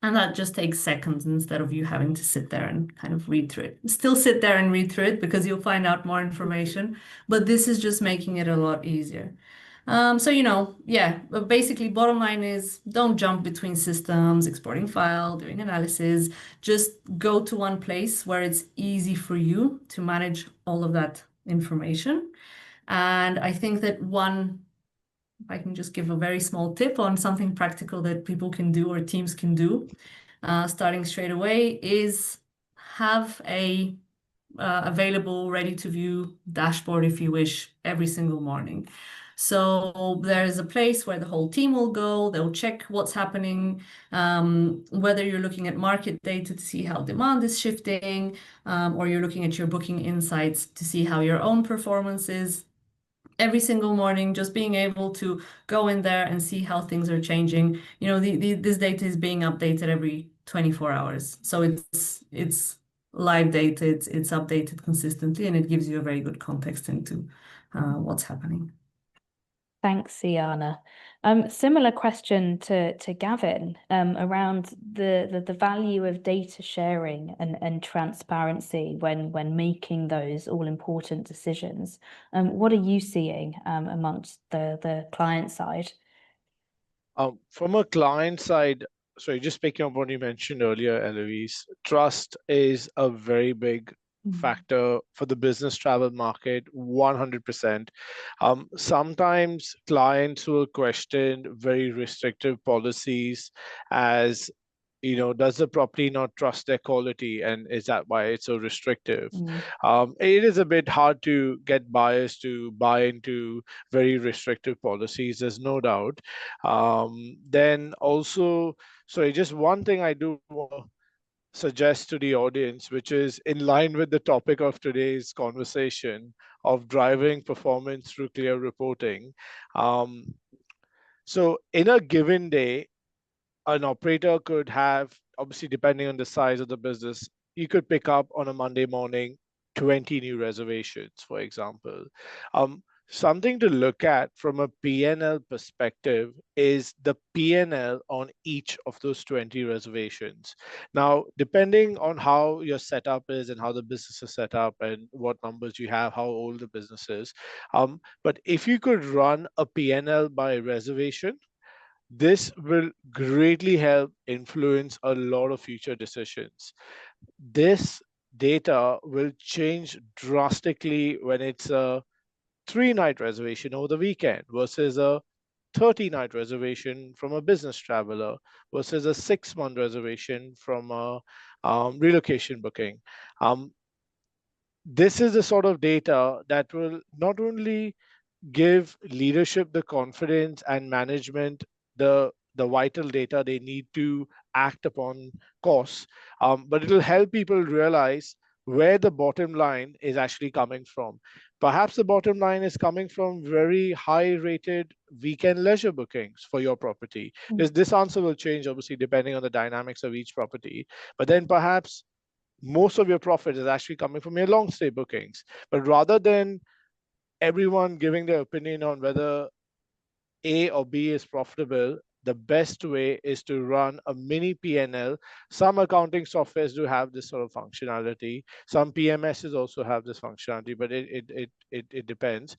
And that just takes seconds instead of you having to sit there and kind of read through it. Still sit there and read through it because you'll find out more information, but this is just making it a lot easier. So, yeah, but basically bottom line is don't jump between systems, exporting file, doing analysis. Just go to one place where it's easy for you to manage all of that information. And I think that if I can just give a very small tip on something practical that people can do or teams can do, starting straight away, is have a available, ready to view dashboard, if you wish, every single morning. So there's a place where the whole team will go. They'll check what's happening, whether you're looking at market data to see how demand is shifting, or you're looking at your booking insights to see how your own performance is. Every single morning, just being able to go in there and see how things are changing. This data is being updated every 24 hours. So it's live data, it's updated consistently, and it gives you a very good context into what's happening. Thanks, Siana. Similar question to Gavin around the value of data sharing and transparency when making those all important decisions. What are you seeing amongst the client side? From a client side, sorry, just picking up what you mentioned earlier, Eloise, trust is a very big factor for the business travel market, 100%. Sometimes clients will question very restrictive policies as, does the property not trust their quality, and is that why it's so restrictive? It is a bit hard to get buyers to buy into very restrictive policies, there's no doubt. Then also, sorry, just one thing I do want to suggest to the audience, which is in line with the topic of today's conversation of driving performance through clear reporting. So in a given day, an operator could have, obviously depending on the size of the business, you could pick up on a Monday morning 20 new reservations, for example. Something to look at from a P&L perspective is the P&L on each of those 20 reservations. Now, depending on how your setup is and how the business is set up and what numbers you have, how old the business is, but if you could run a P&L by reservation, this will greatly help influence a lot of future decisions. This data will change drastically when it's a 3-night reservation over the weekend versus a 30-night reservation from a business traveler versus a 6-month reservation from a relocation booking. This is the sort of data that will not only give leadership the confidence and management the vital data they need to act upon costs, but it'll help people realize where the bottom line is actually coming from. Perhaps the bottom line is coming from very high rated weekend leisure bookings for your property. This answer will change obviously depending on the dynamics of each property, but then perhaps most of your profit is actually coming from your long stay bookings. But rather than everyone giving their opinion on whether A or B is profitable, the best way is to run a mini P&L. Some accounting softwares do have this sort of functionality. Some PMSs also have this functionality, but it depends.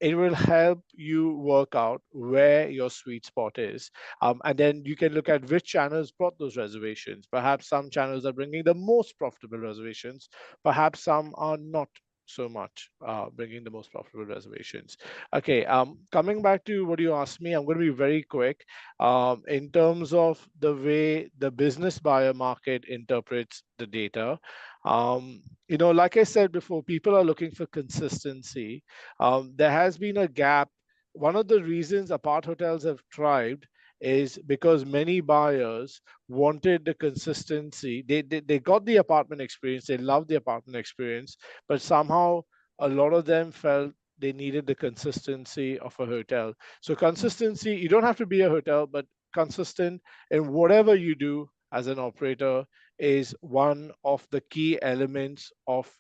It will help you work out where your sweet spot is. And then you can look at which channels brought those reservations. Perhaps some channels are bringing the most profitable reservations. Perhaps some are not so much bringing the most profitable reservations. Okay, coming back to what you asked me, I'm going to be very quick. In terms of the way the business buyer market interprets the data, like I said before, people are looking for consistency. There has been a gap. One of the reasons apart hotels have thrived is because many buyers wanted the consistency. They got the apartment experience, they loved the apartment experience, but somehow a lot of them felt they needed the consistency of a hotel. So consistency, you don't have to be a hotel, but consistent in whatever you do as an operator is one of the key elements of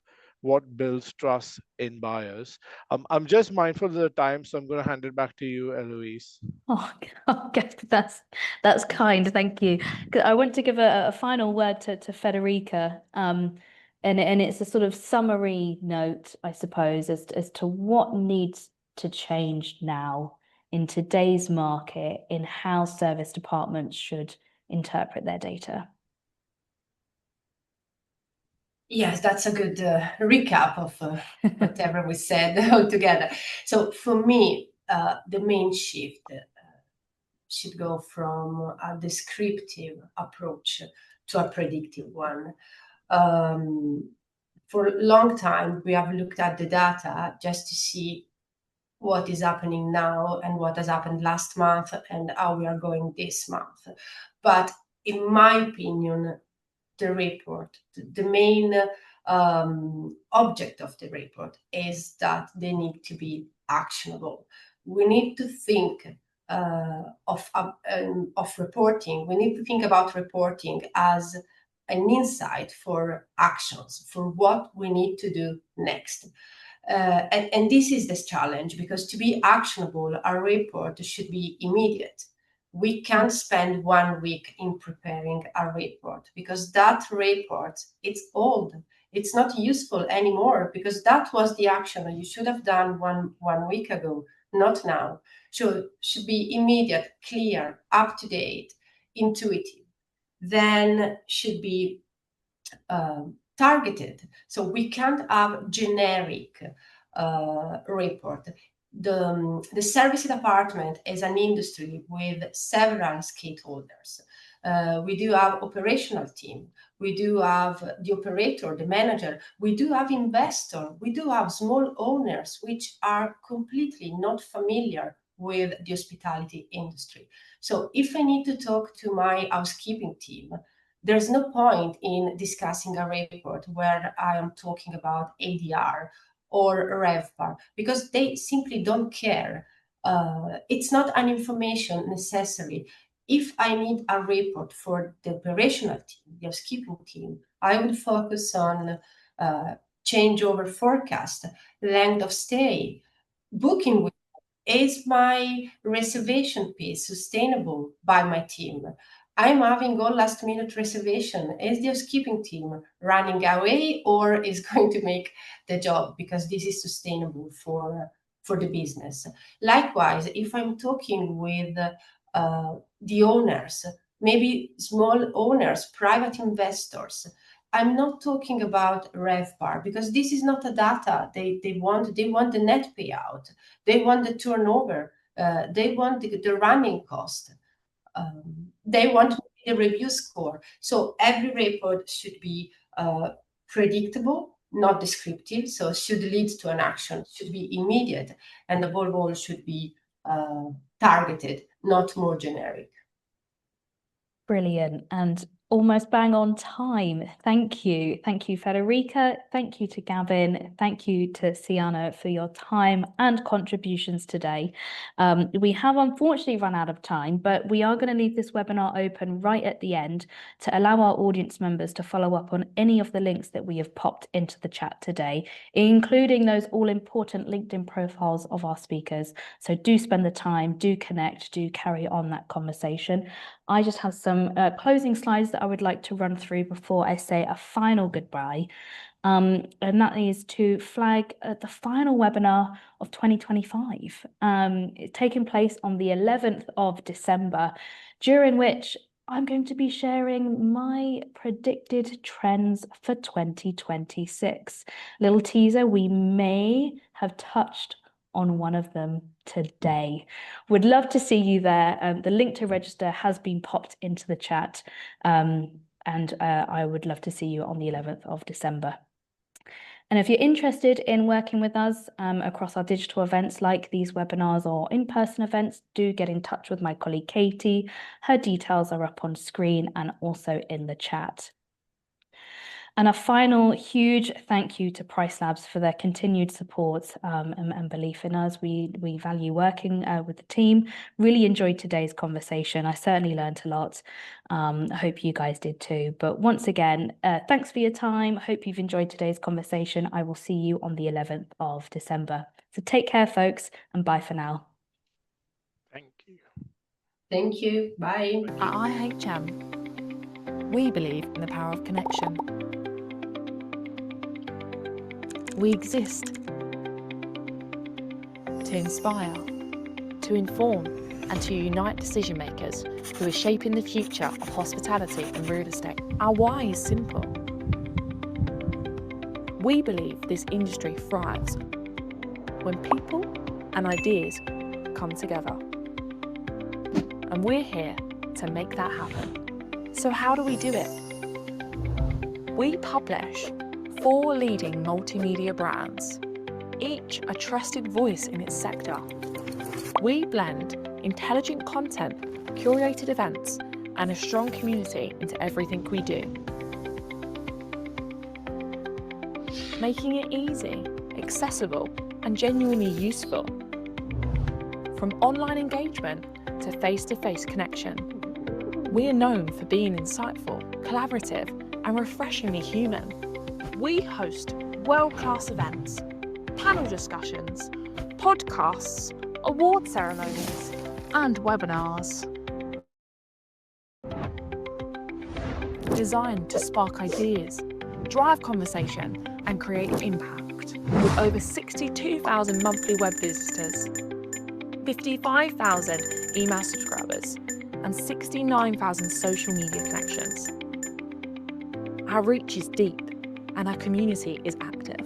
what builds trust in buyers. I'm just mindful of the time, so I'm going to hand it back to you, Eloise. Oh, okay, that's kind. Thank you. 'Cause I want to give a final word to Federica. And it's a sort of summary note, I suppose, as to what needs to change now in today's market in how service departments should interpret their data. Yes, that's a good recap of whatever we said altogether. So for me, the main shift should go from a descriptive approach to a predictive one. For a long time, we have looked at the data just to see what is happening now and what has happened last month and how we are going this month. But in my opinion, the report, the main object of the report is that they need to be actionable. We need to think of reporting. We need to think about reporting as an insight for actions, for what we need to do next. And this is this challenge, because to be actionable, our report should be immediate. We can't spend 1 week in preparing a report, because that report, it's old. It's not useful anymore, because that was the action you should have done one week ago, not now. So should be immediate, clear, up to date, intuitive. Then should be targeted. So we can't have generic report. The service department is an industry with several stakeholders. We do have operational team. We do have the operator, the manager. We do have investor. We do have small owners, which are completely not familiar with the hospitality industry. So if I need to talk to my housekeeping team, there's no point in discussing a report where I am talking about ADR or RevPAR, because they simply don't care. It's not an information necessary. If I need a report for the operational team, the housekeeping team, I would focus on changeover forecast, length of stay, booking. Is my reservation piece sustainable by my team? I'm having all last minute reservation. Is the housekeeping team running away, or is going to make the job because this is sustainable for the business? Likewise, if I'm talking with the owners, maybe small owners, private investors, I'm not talking about RevPAR, because this is not a data they want. They want the net payout. They want the turnover. They want the running cost. They want the review score. So every report should be predictable, not descriptive. So should lead to an action, should be immediate, and above all should be targeted, not more generic. Brilliant. And Almost bang on time. Thank you. Thank you, Federica. Thank you to Gavin. Thank you to Siana for your time and contributions today. We have unfortunately run out of time, but we are going to leave this webinar open right at the end to allow our audience members to follow up on any of the links that we have popped into the chat today, including those all-important LinkedIn profiles of our speakers. So do spend the time, do connect, do carry on that conversation. I just have some closing slides that I would like to run through before I say a final goodbye. And that is to flag the final webinar of 2025, taking place on the 11th of December, during which I'm going to be sharing my predicted trends for 2026. Little teaser, we may have touched on one of them today. Would love to see you there. The link to register has been popped into the chat, and I would love to see you on the 11th of December. And if you're interested in working with us across our digital events like these webinars or in-person events, do get in touch with my colleague Katie. Her details are up on screen and also in the chat. And a final huge thank you to PriceLabs for their continued support and belief in us. We value working with the team. Really enjoyed today's conversation. I certainly learned a lot. I hope you guys did too. But once again, thanks for your time. Hope you've enjoyed today's conversation. I will see you on the 11th of December. So take care, folks, and bye for now. Thank you. Thank you. Bye. At IHM, we believe in the power of connection. We exist to inspire, to inform, and to unite decision makers who are shaping the future of hospitality and real estate. Our why is simple. We believe this industry thrives when people and ideas come together. And we're here to make that happen. So how do we do it? We publish 4 leading multimedia brands, each a trusted voice in its sector. We blend intelligent content, curated events, and a strong community into everything we do, making it easy, accessible, and genuinely useful. From online engagement to face-to-face connection, we are known for being insightful, collaborative, and refreshingly human. We host world-class events, panel discussions, podcasts, award ceremonies, and webinars designed to spark ideas, drive conversation, and create impact. With over 62,000 monthly web visitors, 55,000 email subscribers, and 69,000 social media connections. Our reach is deep and our community is active.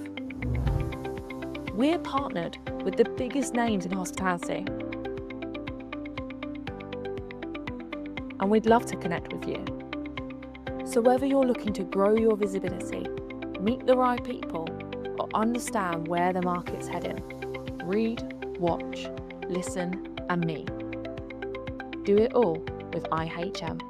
We're partnered with the biggest names in hospitality, and we'd love to connect with you. So whether you're looking to grow your visibility, meet the right people, or understand where the market's heading, read, watch, listen, and meet. Do it all with IHM.